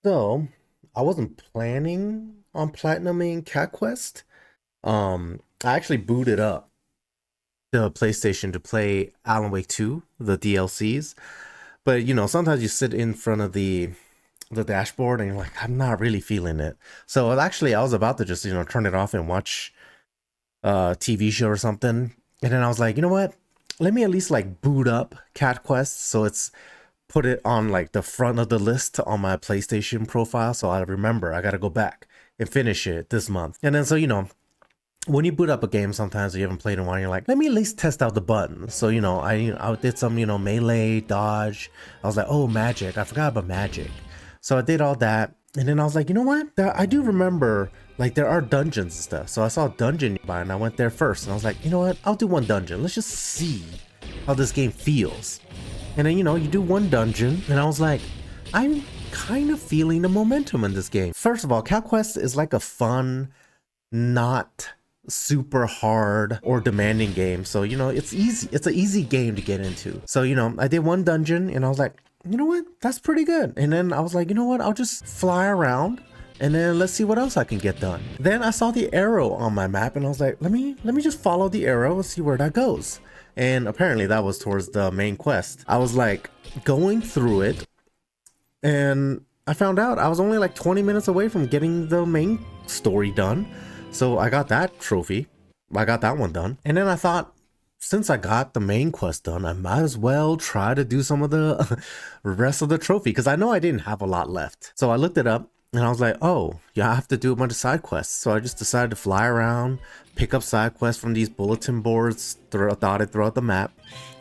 So I wasn't planning on platinuming Cat Quest. I actually booted up the PlayStation to play Alan Wake 2, the DLCs. But sometimes you sit in front of the dashboard and you're like, I'm not really feeling it. So actually I was about to just, turn it off and watch a TV show or something. And then I was like, you know what? Let me at least like boot up Cat Quest so it's put it on like the front of the list on my PlayStation profile, so I remember I gotta go back and finish it this month. And then so when you boot up a game, sometimes you haven't played in a while, you're like, let me at least test out the buttons. So I did some melee, dodge. I was like, oh, magic, I forgot about magic. So I did all that, and then I was like, you know what? I do remember like there are dungeons and stuff. So I saw a dungeon nearby and I went there first, and I was like, you know what? I'll do one dungeon. Let's just see how this game feels. And then, you do one dungeon, and I was like, I'm kind of feeling the momentum in this game. First of all, Cat Quest is like a fun, not super hard or demanding game. So, it's easy. It's an easy game to get into. So, I did one dungeon, and I was like, you know what? That's pretty good. And then I was like, you know what? I'll just fly around, and then let's see what else I can get done. Then I saw the arrow on my map, and I was like, let me just follow the arrow and see where that goes. And apparently that was towards the main quest. I was like going through it, and I found out I was only like 20 minutes away from getting the main story done. So I got that trophy. I got that one done. And then I thought, since I got the main quest done, I might as well try to do some of the rest of the trophy, because I know I didn't have a lot left. So I looked it up, and I was like, oh, yeah, I have to do a bunch of side quests. So I just decided to fly around, pick up side quests from these bulletin boards dotted throughout the map.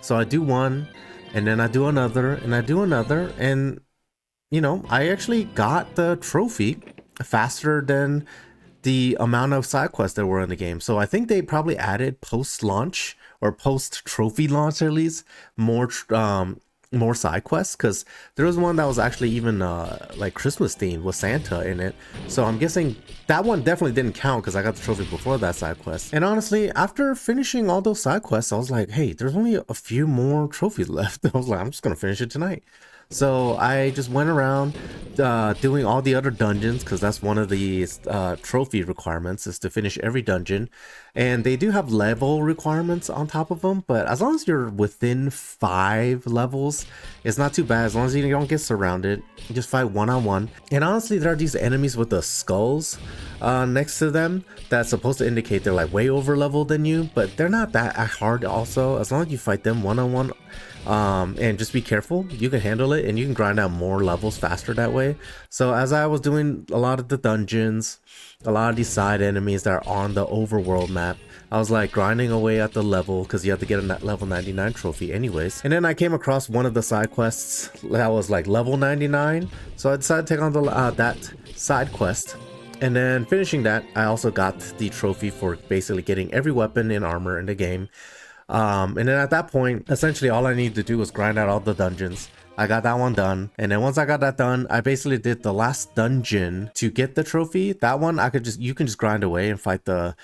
So I do one, and then I do another, and I do another, and I actually got the trophy faster than the amount of side quests that were in the game. So I think they probably added post-launch or post-trophy launch at least more side quests, because there was one that was actually even like Christmas themed with Santa in it. So I'm guessing that one definitely didn't count because I got the trophy before that side quest. And honestly, after finishing all those side quests, I was like, hey, there's only a few more trophies left. I was like, I'm just gonna finish it tonight. So I just went around doing all the other dungeons, because that's one of the trophy requirements, is to finish every dungeon. And they do have level requirements on top of them, but as long as you're within 5 levels, it's not too bad. As long as you don't get surrounded, you just fight one-on-one. And honestly, there are these enemies with the skulls next to them that's supposed to indicate they're like way over leveled than you, but they're not that hard also. As long as you fight them one-on-one, and just be careful, you can handle it, and you can grind out more levels faster that way. So as I was doing a lot of the dungeons, a lot of these side enemies that are on the overworld map, I was like grinding away at the level, because you have to get a level 99 trophy anyways. And then I came across one of the side quests that was like level 99, so I decided to take on the that side quest. And then finishing that, I also got the trophy for basically getting every weapon and armor in the game. And then at that point, essentially all I needed to do was grind out all the dungeons. I got that one done, and then once I got that done, I basically did the last dungeon to get the trophy. That one you can just grind away and fight the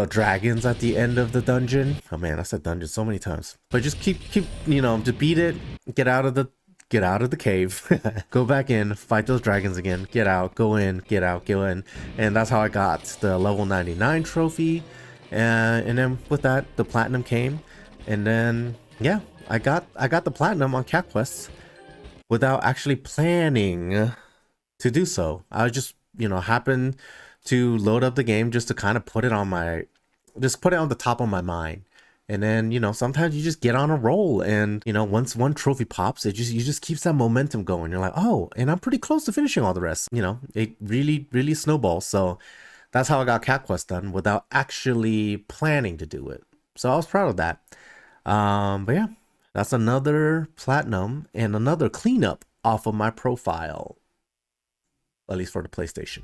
dragons at the end of the dungeon. Oh man, I said dungeon so many times. But just keep to beat it, get out of the cave, go back in, fight those dragons again, get out, go in, get out, go in. And that's how I got the level 99 trophy. And then with that, the platinum came, and then yeah, I got the platinum on Cat Quests without actually planning to do so. I just happened to load up the game just to kind of put it on the top of my mind. And then sometimes you just get on a roll, and once one trophy pops, you just keeps that momentum going. You're like, oh, and I'm pretty close to finishing all the rest. It really snowballs. So that's how I got Cat Quest done without actually planning to do it. So I was proud of that. But yeah, that's another platinum and another cleanup off of my profile, at least for the PlayStation.